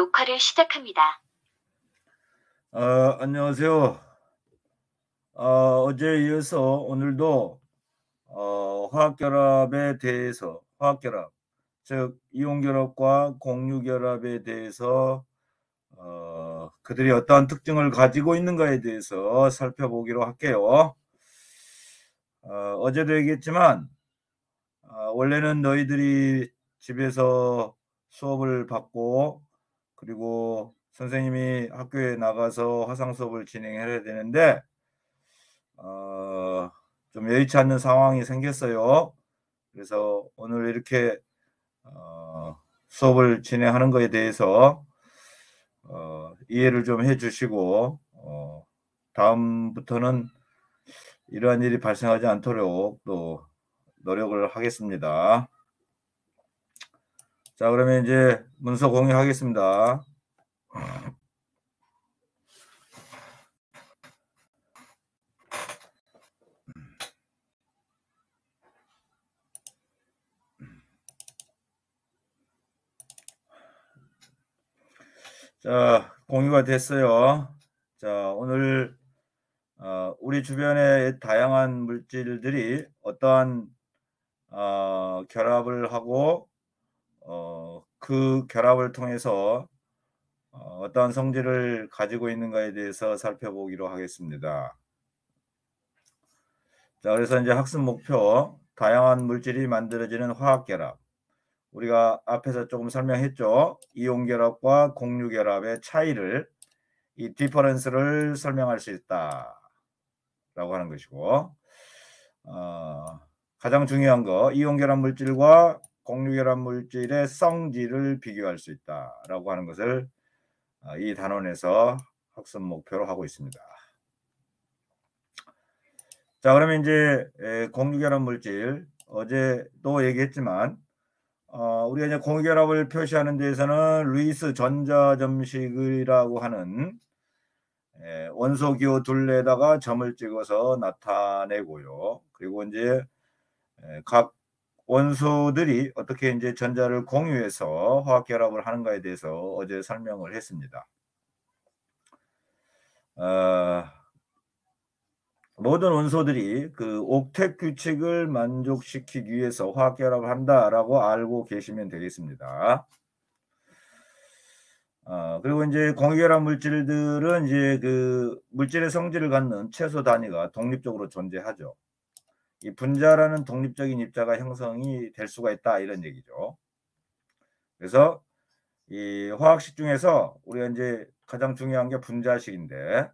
녹화를 시작합니다. 안녕하세요. 어제에 이어서 오늘도 화학결합에 대해서, 화학결합, 즉 이온결합과 공유결합에 대해서 그들이 어떠한 특징을 가지고 있는가에 대해서 살펴보기로 할게요. 어제도 얘기했지만 원래는 너희들이 집에서 수업을 받고 그리고 선생님이 학교에 나가서 화상 수업을 진행해야 되는데 좀 여의치 않는 상황이 생겼어요. 그래서 오늘 이렇게 수업을 진행하는 것에 대해서 이해를 좀 해주시고 다음부터는 이러한 일이 발생하지 않도록 또 노력을 하겠습니다. 자, 그러면 이제 문서 공유하겠습니다. 자, 공유가 됐어요. 자, 오늘 우리 주변의 다양한 물질들이 어떠한 결합을 하고 그 결합을 통해서 어떠한 성질을 가지고 있는가에 대해서 살펴보기로 하겠습니다. 자, 그래서 이제 학습 목표, 다양한 물질이 만들어지는 화학결합. 우리가 앞에서 조금 설명했죠. 이온결합과 공유결합의 차이를, 이 디퍼런스를 설명할 수 있다 라고 하는 것이고, 가장 중요한 거, 이온결합 물질과 공유결합 물질의 성질을 비교할 수 있다 라고 하는 것을 이 단원에서 학습 목표로 하고 있습니다. 자, 그러면 이제 공유결합 물질, 어제도 얘기했지만 우리가 이제 공유결합을 표시하는 데에서는 루이스 전자점식이라고 하는 원소 기호 둘레에다가 점을 찍어서 나타내고요. 그리고 이제 각 원소들이 어떻게 이제 전자를 공유해서 화학결합을 하는가에 대해서 어제 설명을 했습니다. 모든 원소들이 그 옥텟 규칙을 만족시키기 위해서 화학결합을 한다라고 알고 계시면 되겠습니다. 그리고 이제 공유결합 물질들은 이제 그 물질의 성질을 갖는 최소 단위가 독립적으로 존재하죠. 이 분자라는 독립적인 입자가 형성이 될 수가 있다 이런 얘기죠. 그래서 이 화학식 중에서 우리가 이제 가장 중요한 게 분자식인데,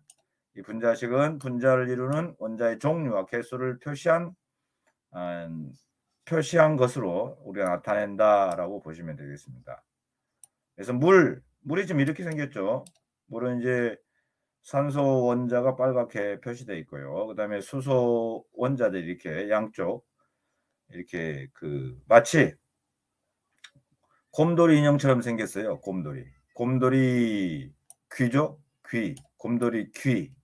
이 분자식은 분자를 이루는 원자의 종류와 개수를 표시한 것으로 우리가 나타낸다라고 보시면 되겠습니다. 그래서 물이 좀 이렇게 생겼죠. 물은 이제 산소 원자가 빨갛게 표시되어 있고요. 그 다음에 수소 원자들이 이렇게 양쪽 이렇게 그 마치 곰돌이 인형처럼 생겼어요. 곰돌이 귀죠. 곰돌이 귀,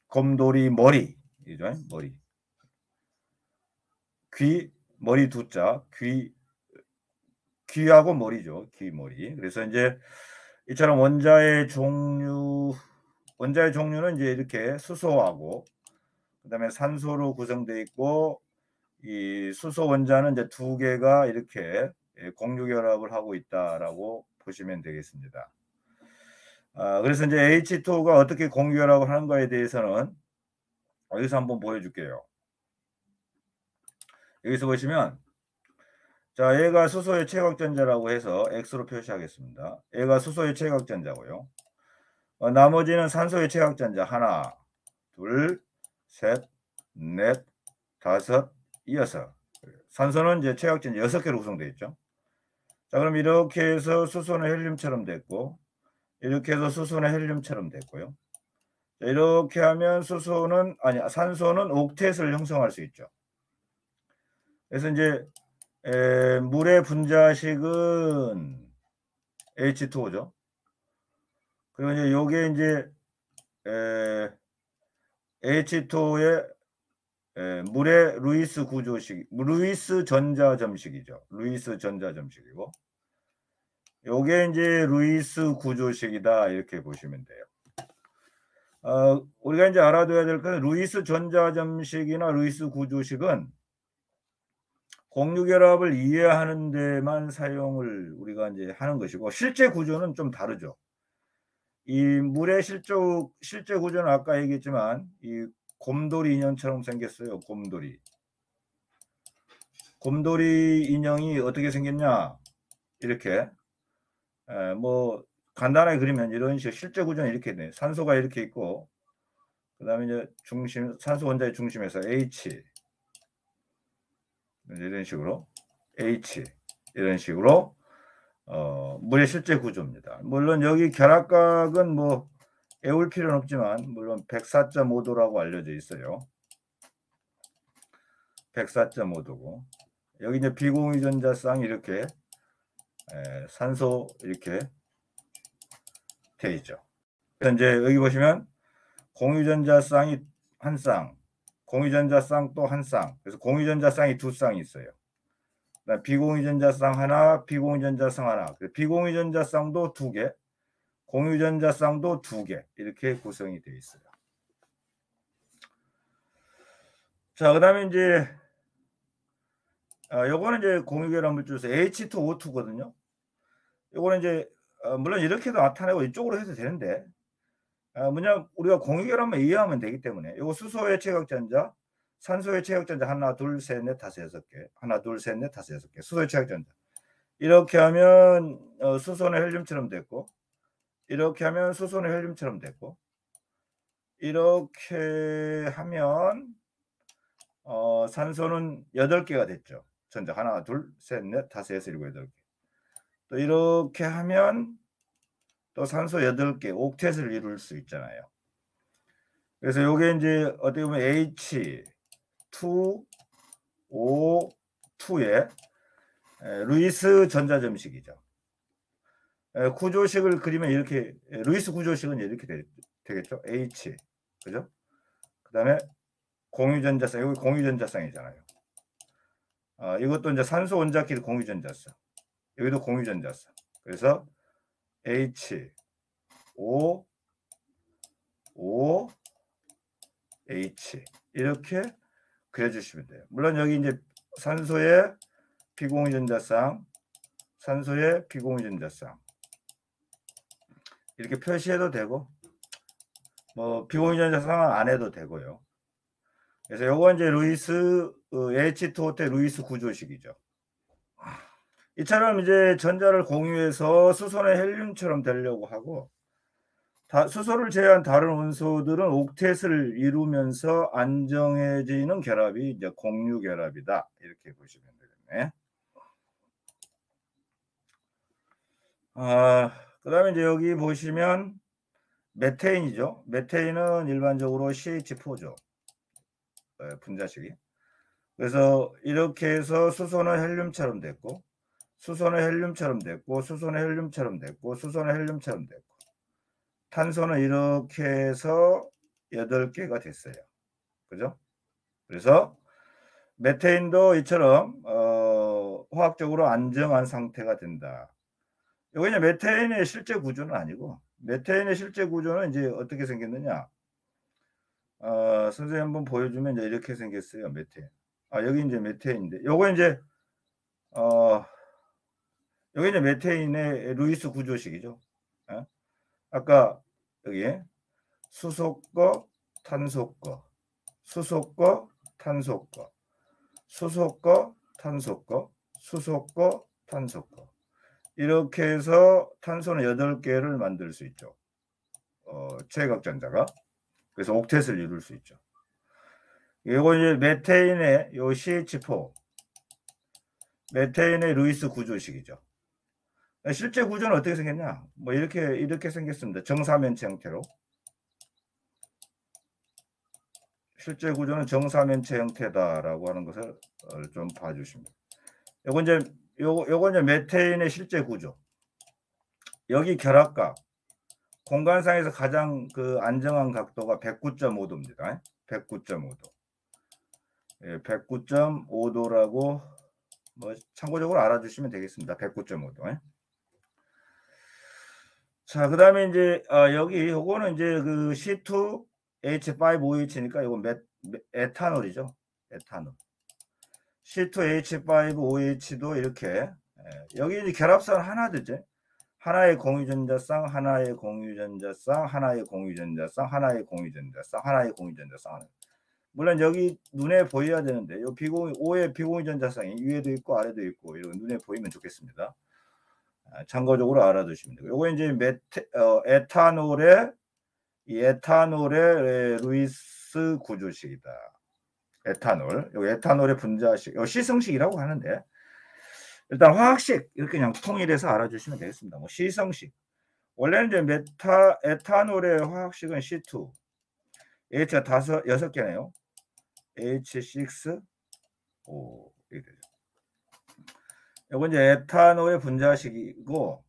곰돌이 머리이죠. 머리, 귀, 머리 두자, 귀하고 머리죠. 머리. 그래서 이제 이처럼 원자의 종류는 이제 이렇게 수소하고 그다음에 산소로 구성되어 있고, 이 수소 원자는 이제 두 개가 이렇게 공유결합을 하고 있다라고 보시면 되겠습니다. 그래서 이제 H2가 어떻게 공유결합을 하는가에 대해서는 여기서 한번 보여줄게요. 여기서 보시면, 자, 얘가 수소의 최각전자라고 해서 X로 표시하겠습니다. 얘가 수소의 최각전자고요. 나머지는 산소의 최각전자 하나, 둘, 셋, 넷, 다섯, 여섯. 산소는 이제 최각전자 6개로 구성되어 있죠. 자, 그럼 이렇게 해서 수소는 헬륨처럼 됐고, 이렇게 해서 수소는 헬륨처럼 됐고요. 자, 이렇게 하면 산소는 옥텟을 형성할 수 있죠. 그래서 이제 물의 분자식은 H2O죠. 그리고 이제 요게 이제 H2O의 물의 루이스 구조식, 루이스 전자점식이죠. 루이스 전자점식이고, 요게 이제 루이스 구조식이다 이렇게 보시면 돼요. 우리가 이제 알아둬야 될 것은 루이스 전자점식이나 루이스 구조식은 공유결합을 이해하는 데만 사용을 우리가 이제 하는 것이고 실제 구조는 좀 다르죠. 이 물의 실제 구조는 아까 얘기했지만 이 곰돌이 인형처럼 생겼어요. 곰돌이. 곰돌이 인형이 어떻게 생겼냐? 이렇게 뭐 간단하게 그리면 이런 식으로 실제 구조는 이렇게 돼요. 산소가 이렇게 있고 그다음에 이제 중심 산소 원자의 중심에서 H 이런 식으로 H 이런 식으로 물의 실제 구조입니다. 물론 여기 결합각은 뭐 외울 필요는 없지만 물론 104.5도라고 알려져 있어요. 104.5도고 여기 이제 비공유전자쌍 이렇게 산소 이렇게 돼 있죠. 그래서 이제 여기 보시면 공유전자쌍이 한 쌍, 공유전자쌍 또 한 쌍. 그래서 공유전자쌍이 두 쌍이 있어요. 그다음 비공유전자쌍 하나, 비공유전자쌍 하나. 비공유전자쌍도 두 개, 공유전자쌍도 두 개. 이렇게 구성이 되어 있어요. 자, 그다음에 이제 요거는 이제 공유결합 물질에서 H2O2거든요. 요거는 이제 물론 이렇게도 나타내고 이쪽으로 해도 되는데 뭐냐 우리가 공유결합만 이해하면 되기 때문에 요거 수소의 최각전자, 산소의 최각전자 하나, 둘, 셋, 넷, 다섯, 여섯 개. 하나, 둘, 셋, 넷, 다섯, 여섯 개. 수소의 최각전자. 이렇게 하면 수소는 헬륨처럼 됐고 이렇게 하면 수소는 헬륨처럼 됐고 이렇게 하면 산소는 8개가 됐죠. 전자 하나, 둘, 셋, 넷, 다섯, 여섯, 일곱, 여덟 개. 또 이렇게 하면 또 산소 8개, 옥텟을 이룰 수 있잖아요. 그래서 요게 이제 어떻게 보면 H2O2의 루이스 전자점식이죠. 구조식을 그리면 이렇게 루이스 구조식은 이렇게 되겠죠. H 그죠? 그다음에 공유전자쌍 여기 공유전자쌍이잖아요. 이것도 이제 산소 원자끼리 공유전자쌍. 여기도 공유전자쌍. 그래서 H O O H 이렇게 그려주시면 돼요. 물론 여기 이제 산소의 비공유전자쌍, 산소의 비공유전자쌍 이렇게 표시해도 되고 뭐 비공유전자쌍은 안 해도 되고요. 그래서 요거 이제 루이스 H2O 때 루이스 구조식이죠. 이처럼 이제 전자를 공유해서 수소나 헬륨처럼 되려고 하고 수소를 제외한 다른 원소들은 옥텟을 이루면서 안정해지는 결합이 이제 공유 결합이다. 이렇게 보시면 되겠네. 그다음에 이제 여기 보시면 메테인이죠. 메테인은 일반적으로 CH4죠. 분자식이. 그래서 이렇게 해서 수소는 헬륨처럼 됐고 수소는 헬륨처럼 됐고 수소는 헬륨처럼 됐고 수소는 헬륨처럼 됐고 탄소는 이렇게 해서 8개가 됐어요. 그죠? 그래서 메테인도 이처럼 화학적으로 안정한 상태가 된다. 이거 이제 메테인의 실제 구조는 아니고 메테인의 실제 구조는 이제 어떻게 생겼느냐? 선생님 한번 보여주면 이제 이렇게 생겼어요. 메테인. 여기 이제 메테인인데 요거 이제 여기 이제 메테인의 루이스 구조식이죠. 아까 여기 수소거, 탄소거, 수소거, 탄소거, 수소거, 탄소거, 수소거, 탄소거. 이렇게 해서 탄소는 8개를 만들 수 있죠. 최각전자가. 그래서 옥텟을 이룰 수 있죠. 이거 이제 메테인의 요 CH4 메테인의 루이스 구조식이죠. 실제 구조는 어떻게 생겼냐? 뭐 이렇게 생겼습니다. 정사면체 형태로. 실제 구조는 정사면체 형태다라고 하는 것을 좀 봐주십니다. 요거 이제 메테인의 실제 구조. 여기 결합각. 공간상에서 가장 그 안정한 각도가 109.5도입니다. 109.5도. 109.5도라고 뭐 참고적으로 알아주시면 되겠습니다. 109.5도. 자, 그다음에 인제 여기 요거는 인제 그 C2H5OH니까 요건 에탄올이죠. 에탄올. C2H5OH도 이렇게 여기 이제 결합선 하나죠. 하나의 공유전자쌍, 하나의 공유전자쌍, 하나의 공유전자쌍, 하나의 공유전자쌍, 하나의 공유전자쌍. 물론 여기 눈에 보여야 되는데 요 O의 비공유전자쌍이 위에도 있고 아래도 있고 이런 눈에 보이면 좋겠습니다. 참고적으로 알아두시면 되고 요거 이제 에탄올의 루이스 구조식이다. 에탄올. 요 에탄올의 분자식. 요 시성식이라고 하는데 일단 화학식 이렇게 그냥 통일해서 알아주시면 되겠습니다. 뭐 시성식. 원래는 이제 에탄올의 화학식은 C2. H가 6개네요. H6O 이렇게 되죠. 요건 이제 에탄올의 분자식이고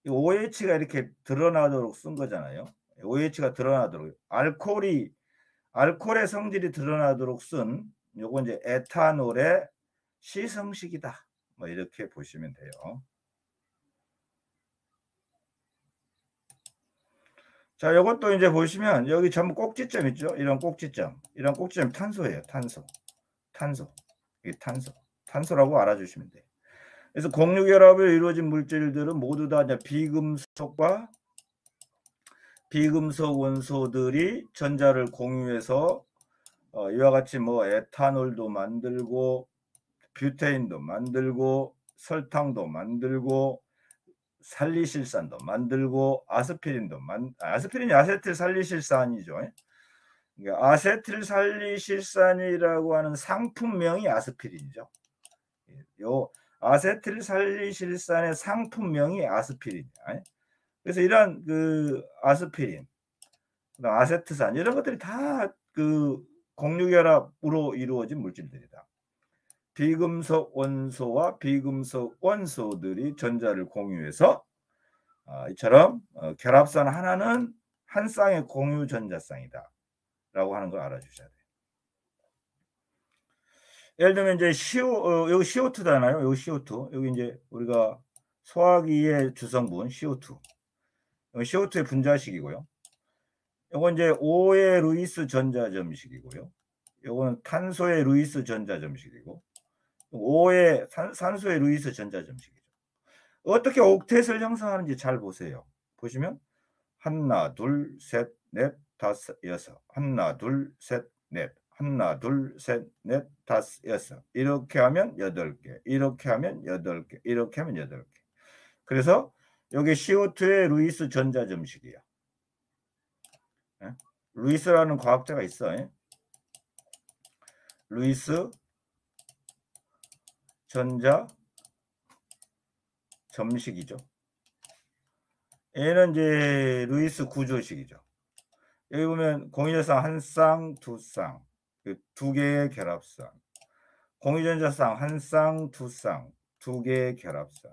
이 OH가 이렇게 드러나도록 쓴 거잖아요. OH가 드러나도록 알코올의 성질이 드러나도록 쓴 요건 이제 에탄올의 시성식이다. 뭐 이렇게 보시면 돼요. 자, 요것도 이제 보시면 여기 전부 꼭지점 있죠? 이런 꼭지점. 이런 꼭지점 탄소예요. 이게 탄소라고 알아주시면 돼요. 그래서 공유결합으로 이루어진 물질들은 모두 다 이제 비금속 원소들이 전자를 공유해서 이와 같이 뭐 에탄올도 만들고 뷰테인도 만들고 설탕도 만들고 살리실산도 만들고 아스피린이 아세틸살리실산이죠. 그러니까 아세틸살리실산이라고 하는 상품명이 아스피린이죠. 요 아세틸살리실산의 상품명이 아스피린이야. 그래서 이런 그 아스피린, 그다음 아세트산 이런 것들이 다 그 공유결합으로 이루어진 물질들이다. 비금속 원소와 비금속 원소들이 전자를 공유해서 이처럼 결합선 하나는 한 쌍의 공유 전자쌍이다 라고 하는 걸 알아주셔야 돼요. 예를 들면 이제 여기 CO2잖아요. 여기 CO2. 여기 이제 우리가 소화기의 주성분 CO2. CO2의 분자식이고요. 요건 이제 O의 루이스 전자점식이고요. 요거는 탄소의 루이스 전자점식이고 O의 산소의 루이스 전자점식이죠. 어떻게 옥텟을 형성하는지 잘 보세요. 보시면 하나, 둘, 셋, 넷, 다섯, 여섯. 하나, 둘, 셋, 넷. 하나, 둘, 셋, 넷, 다섯, 여섯. 이렇게 하면 8개. 이렇게 하면 8개. 이렇게 하면 8개. 그래서 여기 CO2의 루이스 전자점식이에요. 루이스라는 과학자가 있어요. 루이스 전자 점식이죠. 얘는 이제 루이스 구조식이죠. 여기 보면 공유전자쌍 한 쌍, 두 쌍, 두 개의 결합선. 공유전자쌍 한 쌍, 두 쌍, 두 개의 결합선.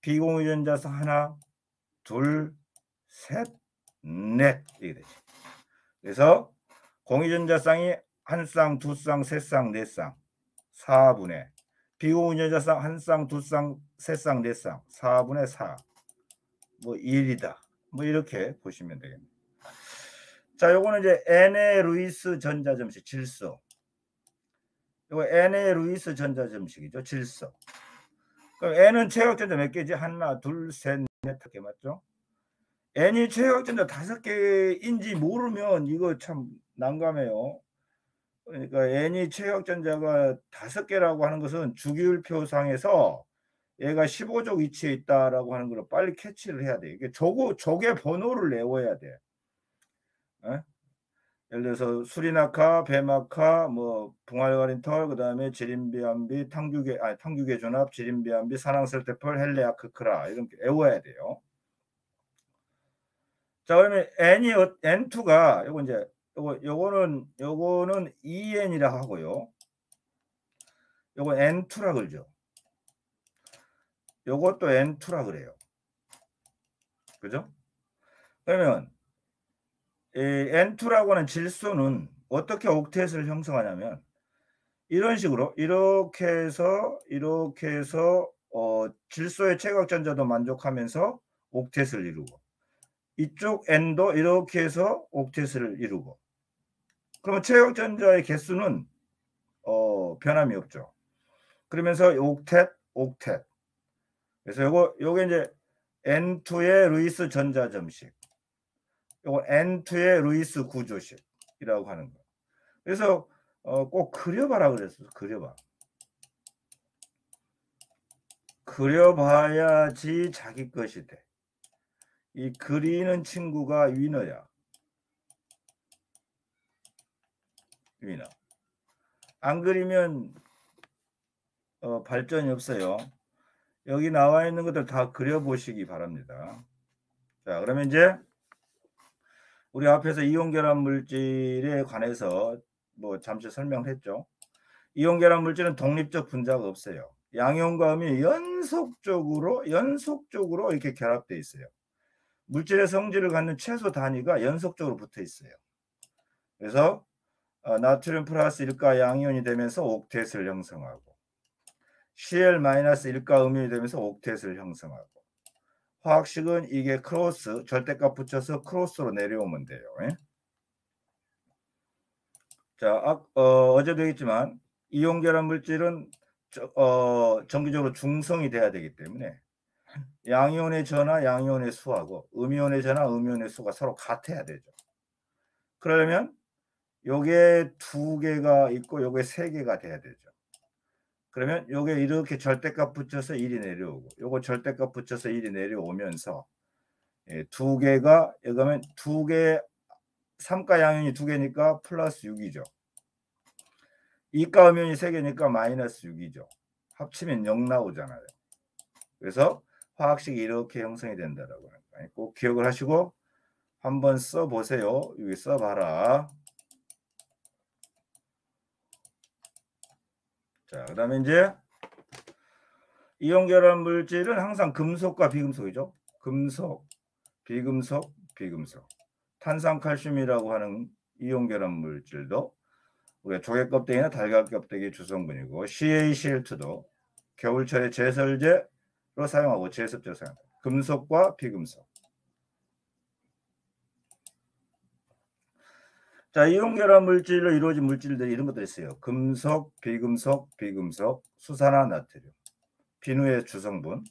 비공유전자쌍 하나, 둘, 셋, 넷 이게 되죠. 그래서 공유전자쌍이 한 쌍, 두 쌍, 세 쌍, 네 쌍, 4분의 비공유전자쌍 한 쌍, 두 쌍, 세 쌍, 네 쌍, 4분의 4. 뭐 1이다. 뭐 이렇게 보시면 되겠네요. 자, 요거는 이제 N의 루이스 전자점식 질소. 요거 N의 루이스 전자점식이죠. 질소. 그럼 N은 최각전자 몇 개지? 하나, 둘, 셋, 넷, 다섯 개 맞죠? N이 최각전자 5개인지 모르면 이거 참 난감해요. 그러니까 N이 최각전자가 5개라고 하는 것은 주기율표상에서 얘가 15족 위치에 있다라고 하는 걸 빨리 캐치를 해야 돼. 이게 조개 번호를 외워야 돼. 예를 들어서 수리낙하, 배막하, 뭐 붕알가린털, 그다음에 지린비암비, 탕규계 존합, 지린비암비, 산황설대펄, 헬레아크크라 이런 게 외워야 돼요. 자, 그러면 N2가 요거 이제 요거는 EN이라 하고요. 요거 N2라 그러죠. 요것도 N2라 그래요. 그죠? 그러면 이 N2라고 하는 질소는 어떻게 옥텟을 형성하냐면 이런 식으로 이렇게 해서 질소의 최각전자도 만족하면서 옥텟을 이루고 이쪽 N도 이렇게 해서 옥텟을 이루고, 그러면 최역전자의 개수는 변함이 없죠. 그러면서 옥텟, 옥텟. 그래서 요게 이제 N2의 루이스 전자점식, 요거 N2의 루이스 구조식이라고 하는 거. 그래서 꼭 그려봐라 그랬어요. 그려봐. 그려봐야지 자기 것이 돼. 이 그리는 친구가 위너야. 위너. 안 그리면 발전이 없어요. 여기 나와 있는 것들 다 그려보시기 바랍니다. 자, 그러면 이제 우리 앞에서 이온결합 물질에 관해서 뭐 잠시 설명했죠. 이온결합 물질은 독립적 분자가 없어요. 양이온과 음이 연속적으로 이렇게 결합되어 있어요. 물질의 성질을 갖는 최소 단위가 연속적으로 붙어 있어요. 그래서 나트륨 플러스 1가 양이온이 되면서 옥텟을 형성하고, Cl 마이너스 1가 음이온이 되면서 옥텟을 형성하고, 화학식은 이게 크로스, 절대값 붙여서 크로스로 내려오면 돼요. 자, 어제도 했지만 이온결합 물질은 정기적으로 중성이 돼야 되기 때문에 양이온의 전하, 양이온의 수하고 음이온의 전하, 음이온의 수가 서로 같아야 되죠. 그러려면 요게 2개가 있고 요게 3개가 돼야 되죠. 그러면 요게 이렇게 절대값 붙여서 1이 내려오고, 요거 절대값 붙여서 1이 내려오면서 2개가, 여기면 2개, 3가 양이온이 2개니까 플러스 6이죠. 2가 음이온이 3개니까 마이너스 6이죠. 합치면 0 나오잖아요. 그래서 화학식이 이렇게 형성이 된다라고 하는 거예요. 꼭 기억을 하시고 한번 써보세요. 여기 써봐라. 자, 그 다음에 이제 이온결합 물질은 항상 금속과 비금속이죠. 금속, 비금속, 비금속. 탄산칼슘이라고 하는 이온결합 물질도 우리가 조개껍데기나 달걀껍데기 주성분이고, CaCl2도 겨울철에 제설제로 사용하고 제습제로 사용합니다. 금속과 비금속. 자, 이온결합 물질로 이루어진 물질들이 이런 것들이 있어요. 금속, 비금속, 비금속, 수산화 나트륨, 비누의 주성분,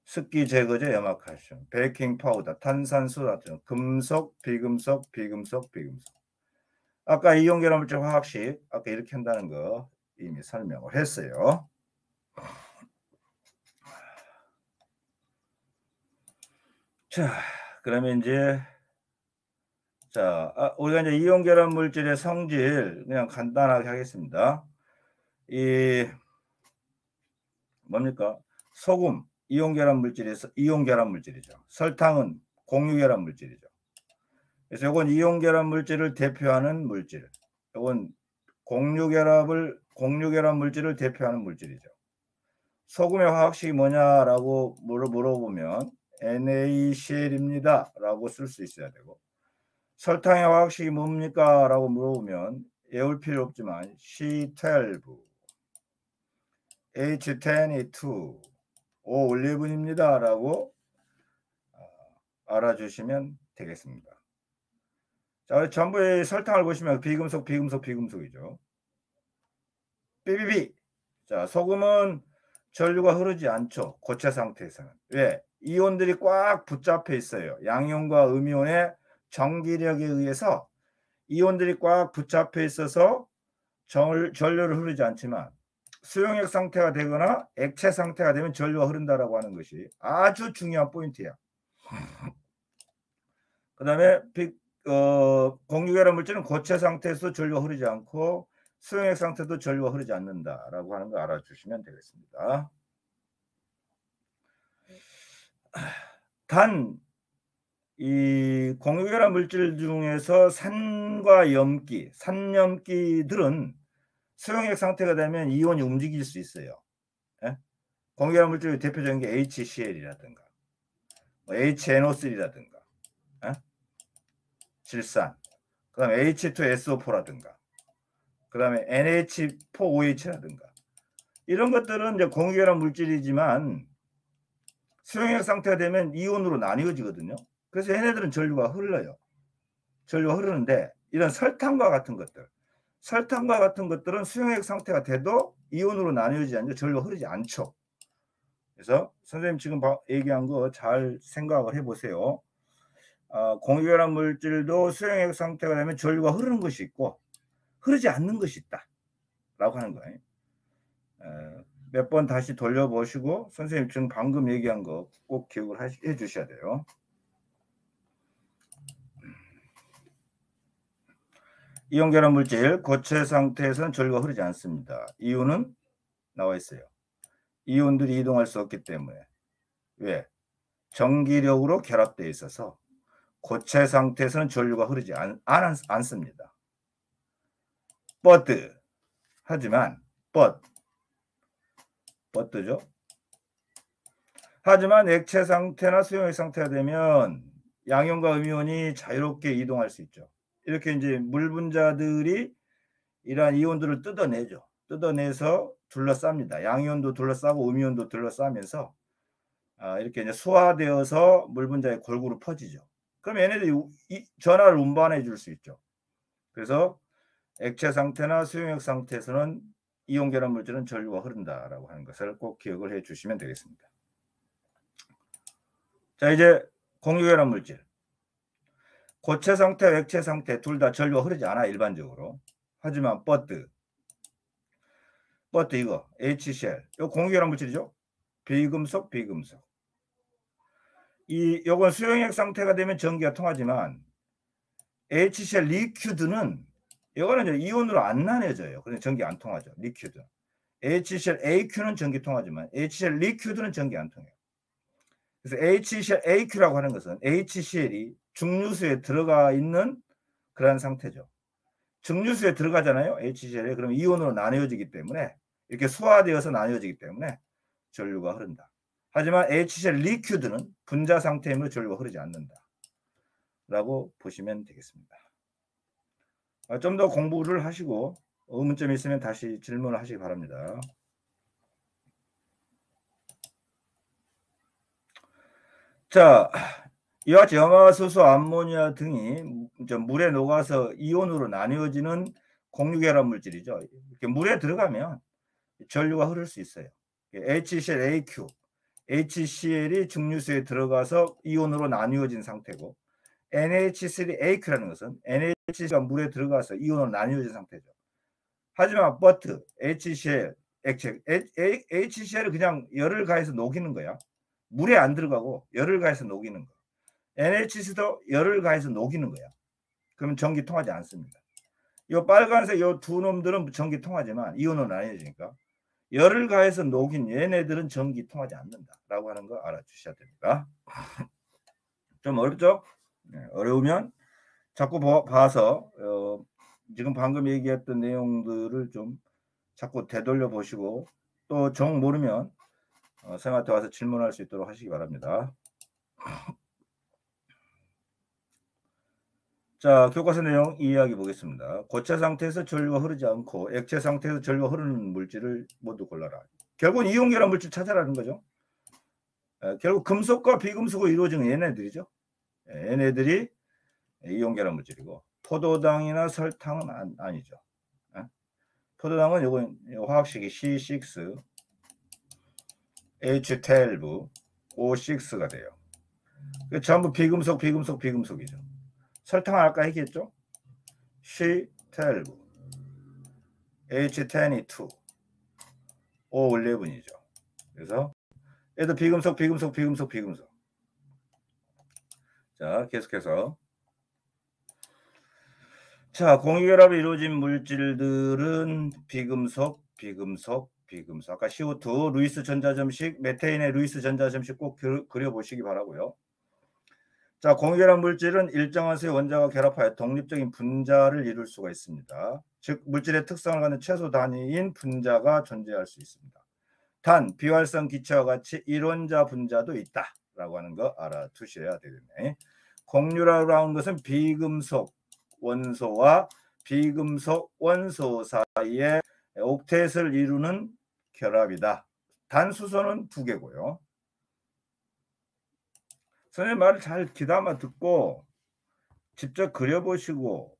습기 제거제 염화칼슘, 베이킹 파우더, 탄산수 나트륨, 금속, 비금속, 비금속, 비금속. 아까 이온결합 물질 화학식 아까 이렇게 한다는 거 이미 설명을 했어요. 자, 그러면 이제 우리가 이제 이온결합 물질의 성질 그냥 간단하게 하겠습니다. 이 뭡니까? 소금 이온결합 물질에서 이온결합 물질이죠. 설탕은 공유결합 물질이죠. 그래서 이건 이온결합 물질을 대표하는 물질. 이건 공유결합 물질을 대표하는 물질이죠. 소금의 화학식이 뭐냐라고 물어보면 NaCl입니다 라고 쓸 수 있어야 되고, 설탕의 화학식이 뭡니까 라고 물어보면 외울 필요 없지만 C12, H10E2, O 올리브입니다 라고 알아주시면 되겠습니다. 자, 전부의 설탕을 보시면 비금속, 비금속, 비금속이죠. 삐삐삐. 자, 소금은 전류가 흐르지 않죠. 고체 상태에서는. 왜? 이온들이 꽉 붙잡혀 있어요. 양이온과 음이온의 전기력에 의해서 이온들이 꽉 붙잡혀 있어서 전류를 흐르지 않지만, 수용액 상태가 되거나 액체 상태가 되면 전류가 흐른다라고 하는 것이 아주 중요한 포인트야. 그 다음에 공유결합 물질은 고체 상태에서 전류가 흐르지 않고 수용액 상태도 전류가 흐르지 않는다라고 하는 거 알아주시면 되겠습니다. 단 이 공유결합 물질 중에서 산과 염기, 산염기들은 수용액 상태가 되면 이온이 움직일 수 있어요. 예? 공유결합 물질의 대표적인 게 HCl이라든가 HNO3라든가 질산, 그 다음에 H2SO4라든가 그 다음에 NH4OH라든가 이런 것들은 이제 공유결합 물질이지만 수용액 상태가 되면 이온으로 나뉘어지거든요. 그래서 얘네들은 전류가 흘러요. 전류가 흐르는데 이런 설탕과 같은 것들은 수용액 상태가 돼도 이온으로 나뉘어지지 않죠. 전류가 흐르지 않죠. 그래서 선생님 지금 얘기한 거 잘 생각을 해보세요. 공유결합 물질도 수용액 상태가 되면 전류가 흐르는 것이 있고 흐르지 않는 것이 있다 라고 하는 거예요. 몇 번 다시 돌려보시고 선생님 지금 방금 얘기한 거 꼭 기억을 해 주셔야 돼요. 이온결합 물질 고체 상태에서는 전류가 흐르지 않습니다. 이유는 나와 있어요. 이온들이 이동할 수 없기 때문에. 왜? 전기력으로 결합되어 있어서 고체 상태에서는 전류가 흐르지 않습니다. but 하지만 but죠. 하지만 액체 상태나 수용액 상태가 되면 양이온과 음이온이 자유롭게 이동할 수 있죠. 이렇게 이제 물 분자들이 이러한 이온들을 뜯어내죠. 뜯어내서 둘러쌉니다. 양이온도 둘러싸고 음이온도 둘러싸면서 이렇게 이제 소화되어서 물 분자의 골고루 퍼지죠. 그럼 얘네들이 전하를 운반해 줄 수 있죠. 그래서 액체 상태나 수용액 상태에서는 이온결합 물질은 전류가 흐른다라고 하는 것을 꼭 기억을 해 주시면 되겠습니다. 자, 이제 공유결합 물질. 고체 상태, 액체 상태 둘 다 전류가 흐르지 않아 일반적으로. 하지만 but 이거 HCl 이거 공유결합 물질이죠. 비금속. 요건 수용액 상태가 되면 전기가 통하지만 HCl 리퀴드는 이거는 이제 이온으로 안 나뉘어져요. 그래서 전기 안 통하죠. 리퀴드. HCl AQ는 전기 통하지만 HCl 리퀴드는 전기 안 통해요. 그래서 HCl AQ라고 하는 것은 HCl이 중류수에 들어가 있는 그런 상태죠. 중류수에 들어가잖아요. HCl이. 그럼 이온으로 나뉘어지기 때문에 이렇게 소화되어서 나뉘어지기 때문에 전류가 흐른다. 하지만 HCl 리퀴드는 분자 상태이므로 전류가 흐르지 않는다. 라고 보시면 되겠습니다. 좀 더 공부를 하시고 의문점이 있으면 다시 질문을 하시기 바랍니다. 자, 이와 같이 염화수소, 암모니아 등이 물에 녹아서 이온으로 나뉘어지는 공유결합 물질이죠. 이렇게 물에 들어가면 전류가 흐를 수 있어요. HCl AQ, HCl이 중류수에 들어가서 이온으로 나뉘어진 상태고 NH3AQ라는 것은 NHC가 물에 들어가서 이온으로 나뉘어진 상태죠. 하지만 but HCl 액체 HCl을 그냥 열을 가해서 녹이는 거야. 물에 안 들어가고 열을 가해서 녹이는 거. NHC도 열을 가해서 녹이는 거야. 그러면 전기 통하지 않습니다. 이 빨간색 이 두 놈들은 전기 통하지만 이온으로 나뉘어지니까 열을 가해서 녹인 얘네들은 전기 통하지 않는다라고 하는 거 알아주셔야 됩니다. 좀 어렵죠? 네, 어려우면 자꾸 봐서 지금 방금 얘기했던 내용들을 좀 자꾸 되돌려 보시고 또 정 모르면 선생님한테 와서 질문할 수 있도록 하시기 바랍니다. 자, 교과서 내용 이해하기 보겠습니다. 고체 상태에서 전류가 흐르지 않고 액체 상태에서 전류가 흐르는 물질을 모두 골라라. 결국은 이온결합 물질 찾아라는 거죠. 결국 금속과 비금속으로 이루어지는 얘네들이죠. 얘네들이 이온결합 물질이고 포도당이나 설탕은 아니죠. 포도당은 요건 화학식이 C6, H12, O6가 돼요. 전부 비금속이죠. 설탕은 아까 얘기했죠. C12, H10, O11이죠. 그래서 얘도 비금속. 자, 계속해서 자, 공유결합이 이루어진 물질들은 비금속. 아까 CO2 루이스 전자점식, 메테인의 루이스 전자점식 꼭 그려보시기 바라고요. 자, 공유결합 물질은 일정한 수의 원자가 결합하여 독립적인 분자를 이룰 수가 있습니다. 즉 물질의 특성을 갖는 최소 단위인 분자가 존재할 수 있습니다. 단 비활성 기체와 같이 일원자 분자도 있다라고 하는 거 알아두셔야 되겠네. 공유라고 하는 것은 비금속 원소와 비금속 원소 사이에 옥텟을 이루는 결합이다. 단 수소는 2개고요. 선생님 말을 잘 귀담아 듣고 직접 그려 보시고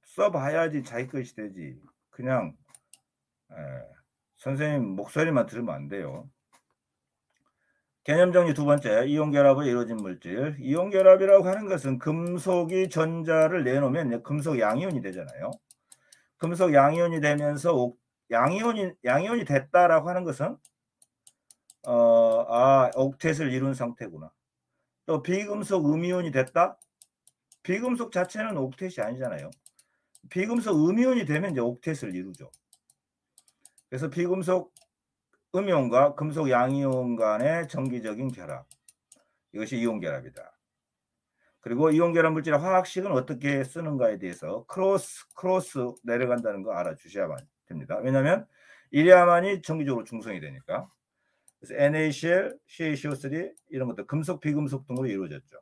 써 봐야지 자기 것이 되지. 그냥 예 선생님 목소리만 들으면 안 돼요. 개념 정리 두 번째, 이온 결합으로 이루어진 물질. 이온 결합이라고 하는 것은 금속이 전자를 내놓으면 금속 양이온이 되잖아요. 금속 양이온이 되면서 양이온이 됐다라고 하는 것은 옥텟을 이룬 상태구나. 또 비금속 음이온이 됐다? 비금속 자체는 옥텟이 아니잖아요. 비금속 음이온이 되면 이제 옥텟을 이루죠. 그래서 비금속 음이온과 금속 양이온 간의 정기적인 결합. 이것이 이온 결합이다. 그리고 이온 결합 물질의 화학식은 어떻게 쓰는가에 대해서 크로스 내려간다는 거 알아주셔야만 됩니다. 왜냐하면 이래야만이 정기적으로 중성이 되니까. 그래서 NaCl, CaCO3 이런 것들 금속, 비금속 등으로 이루어졌죠.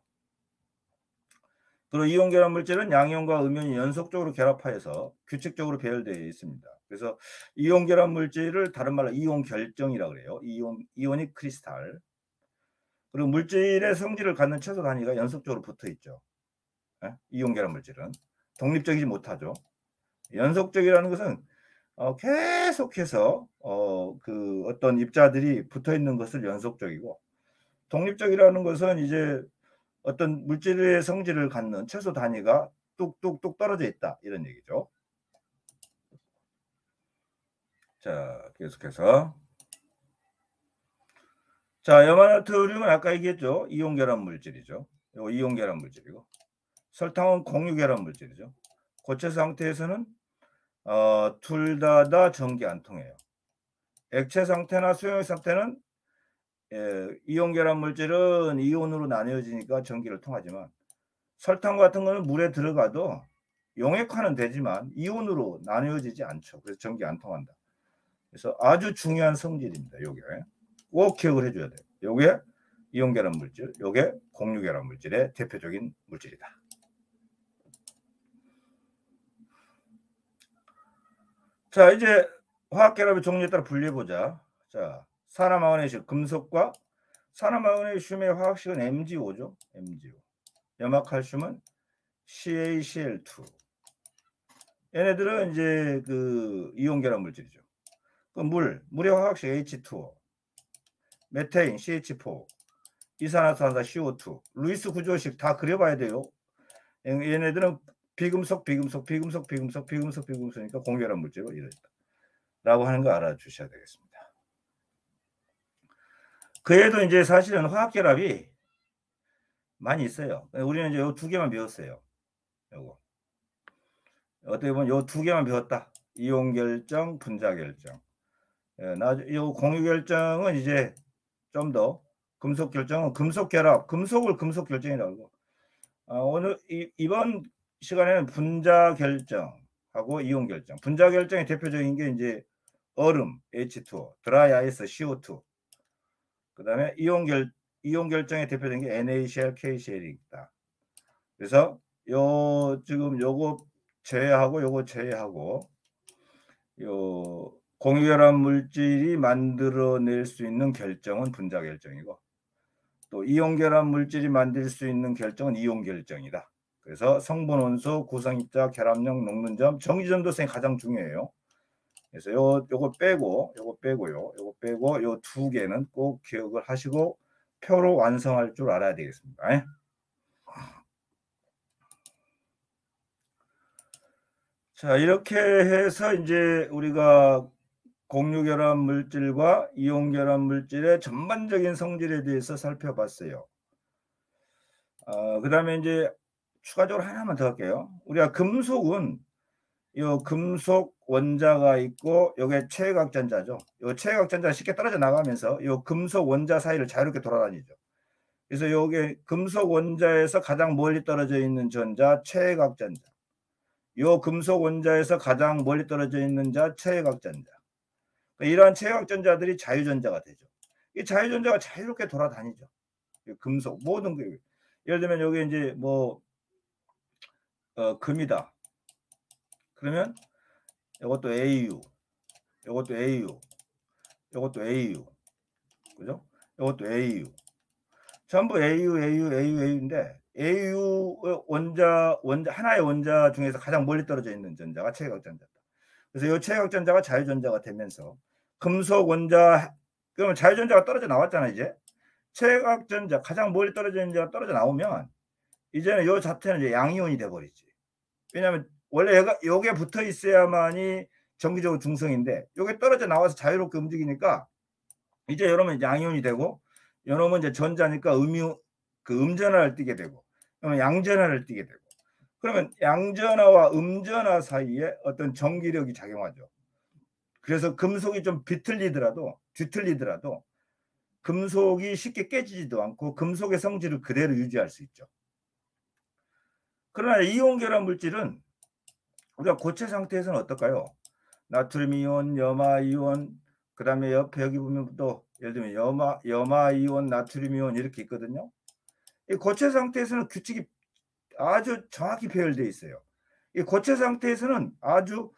그리고 이온 결합 물질은 양이온과 음이온이 연속적으로 결합하여서 규칙적으로 배열되어 있습니다. 그래서 이온 결합 물질을 다른 말로 이온 결정이라고 그래요. 이오닉 크리스탈. 그리고 물질의 성질을 갖는 최소 단위가 연속적으로 붙어 있죠. 이온 결합 물질은 독립적이지 못하죠. 연속적이라는 것은 계속해서 그 어떤 입자들이 붙어 있는 것을 연속적이고, 독립적이라는 것은 이제 어떤 물질의 성질을 갖는 최소 단위가 뚝뚝뚝 떨어져 있다 이런 얘기죠. 자, 계속해서 자, 염화나트륨은 아까 얘기했죠. 이온 결합 물질이죠. 이거 이온 결합 물질이고, 설탕은 공유 결합 물질이죠. 고체 상태에서는 둘 다 전기 안 통해요. 액체 상태나 수용액 상태는 이온 결합 물질은 이온으로 나뉘어지니까 전기를 통하지만, 설탕 같은 거는 물에 들어가도 용액화는 되지만 이온으로 나뉘어지지 않죠. 그래서 전기 안 통한다. 그래서 아주 중요한 성질입니다. 요게 꼭 기억을 해줘야 돼요. 요게 이온 결합 물질, 요게 공유 결합 물질의 대표적인 물질이다. 자, 이제 화학 결합의 종류에 따라 분리해 보자. 자, 산화마그네슘 금속과 산화마그네슘의 화학식은 MgO죠. MgO. 염화칼슘은 CaCl2. 얘네들은 이제 그 이온 결합 물질이죠. 그 물의 화학식 H2O, 메테인 CH4, 이산화탄소 CO2, 루이스 구조식 다 그려봐야 돼요. 얘네들은 비금속이니까 공결합 물질로 이루어진다 라고 하는 거 알아주셔야 되겠습니다. 그에도 이제 사실은 화학 결합이 많이 있어요. 우리는 이제 요 두 개만 배웠어요. 요거 어떻게 보면 요 두 개만 배웠다. 이온 결정, 분자 결정. 요 공유 결정은 이제 좀 더, 금속 결정은 금속 결합, 금속을 금속 결정이라고. 오늘 이번 시간에는 분자 결정하고 이온 결정. 분자 결정의 대표적인 게 이제 얼음 H2O, 드라이 아이스 CO2. 그다음에 이온 결정의 대표적인 게 NaCl, KCl이 있다. 그래서 지금 요거 제외하고 요거 제외하고 요 공유결합 물질이 만들어낼 수 있는 결정은 분자 결정이고, 또 이온 결합 물질이 만들 수 있는 결정은 이온 결정이다. 그래서 성분, 원소, 구성입자, 결합력, 녹는점, 정지전도성이 가장 중요해요. 그래서 요거 빼고 요거 요 두 개는 꼭 기억을 하시고 표로 완성할 줄 알아야 되겠습니다. 자, 이렇게 해서 이제 우리가 공유결합 물질과 이온결합 물질의 전반적인 성질에 대해서 살펴봤어요. 그 다음에 이제 추가적으로 하나만 더 할게요. 우리가 금속은 요 금속 원자가 있고 요게 최외곽전자죠. 요 최외곽전자가 쉽게 떨어져 나가면서 요 금속 원자 사이를 자유롭게 돌아다니죠. 그래서 요게 금속 원자에서 가장 멀리 떨어져 있는 전자 최외곽전자, 요 금속 원자에서 가장 멀리 떨어져 있는 자 최외곽전자. 이러한 최외곽전자들이 자유전자가 되죠. 이 자유전자가 자유롭게 돌아다니죠. 금속 모든 게, 예를 들면 여기 이제 뭐 금이다. 그러면 이것도 AU, 이것도 AU, 이것도 AU, 그죠? 이것도 AU. 전부 AU인데 AU 원자 하나의 원자 중에서 가장 멀리 떨어져 있는 전자가 최각전자다. 그래서 이 최각전자가 자유전자가 되면서 금속 원자, 그러면 자유전자가 떨어져 나왔잖아. 이제 최각전자 가장 멀리 떨어져 있는 전자가 떨어져 나오면 이제는 요 자체는 이제 양이온이 돼 버리지. 왜냐하면 원래 요게 붙어 있어야만이 정기적으로 중성인데 요게 떨어져 나와서 자유롭게 움직이니까 이제 요러면 양이온이 되고 요놈은 이제 전자니까 음전하를 띠게 되고, 그러면 양전하를 띠게 되고, 그러면 양전하와 음전하 사이에 어떤 전기력이 작용하죠. 그래서 금속이 좀 뒤틀리더라도 금속이 쉽게 깨지지도 않고 금속의 성질을 그대로 유지할 수 있죠. 그러나 이온 결합 물질은 우리가 고체 상태에서는 어떨까요? 나트륨 이온, 염화 이온, 그 다음에 옆에 여기 보면 또 예를 들면 염화 이온, 나트륨 이온 이렇게 있거든요. 이 고체 상태에서는 규칙이 아주 정확히 배열되어 있어요. 이 고체 상태에서는 아주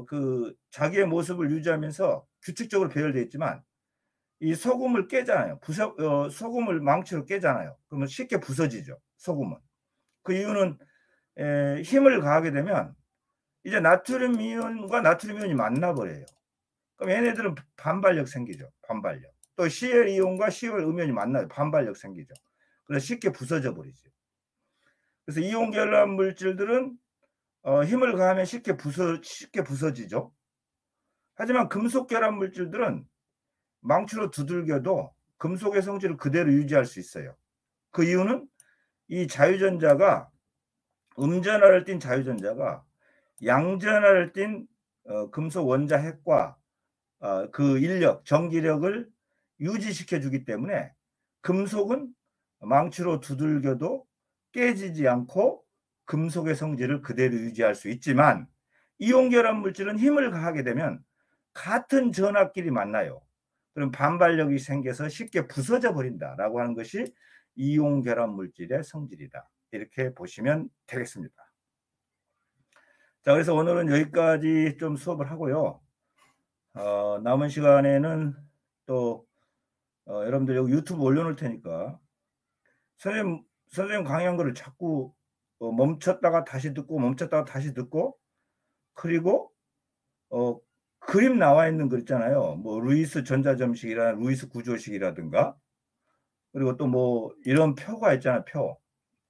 그 자기의 모습을 유지하면서 규칙적으로 배열되어 있지만 이 소금을 깨잖아요. 소금을 망치로 깨잖아요. 그러면 쉽게 부서지죠. 소금은. 그 이유는 힘을 가하게 되면 이제 나트륨 이온과 나트륨 이온이 만나버려요. 그럼 얘네들은 반발력 생기죠. 반발력. 또 Cl 이온과 Cl 음이온이 만나요. 반발력 생기죠. 그래서 쉽게 부서져 버리죠. 그래서 이온 결합 물질들은 힘을 가하면 쉽게 부서지죠. 하지만 금속 결합 물질들은 망치로 두들겨도 금속의 성질을 그대로 유지할 수 있어요. 그 이유는 이 자유전자가 음전하를 띤 자유전자가 양전하를 띤 금속 원자 핵과 그 인력, 전기력을 유지시켜 주기 때문에 금속은 망치로 두들겨도 깨지지 않고 금속의 성질을 그대로 유지할 수 있지만 이온 결합 물질은 힘을 가하게 되면 같은 전하끼리 만나요. 그럼 반발력이 생겨서 쉽게 부서져 버린다라고 하는 것이 이온 결합 물질의 성질이다. 이렇게 보시면 되겠습니다. 자, 그래서 오늘은 여기까지 좀 수업을 하고요. 남은 시간에는 또 여러분들 여기 유튜브 올려놓을 테니까 선생님 강의한 거를 자꾸 멈췄다가 다시 듣고 멈췄다가 다시 듣고, 그리고 그림 나와 있는 거 있잖아요. 뭐 루이스 전자점식이나 루이스 구조식이라든가, 그리고 또 뭐 이런 표가 있잖아요.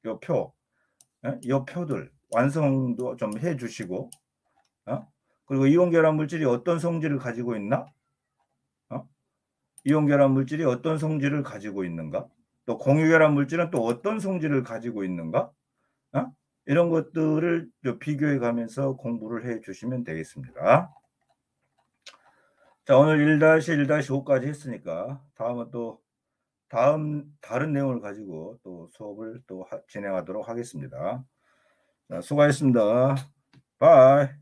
요 표들 완성도 좀 해주시고, 그리고 이온 결합 물질이 어떤 성질을 가지고 있나, 이온 결합 물질이 어떤 성질을 가지고 있는가, 또 공유 결합 물질은 또 어떤 성질을 가지고 있는가, 이런 것들을 비교해 가면서 공부를 해 주시면 되겠습니다. 자, 오늘 1-1-5까지 했으니까 다음은 또 다른 내용을 가지고 또 수업을 또 진행하도록 하겠습니다. 자, 수고하셨습니다. 바이.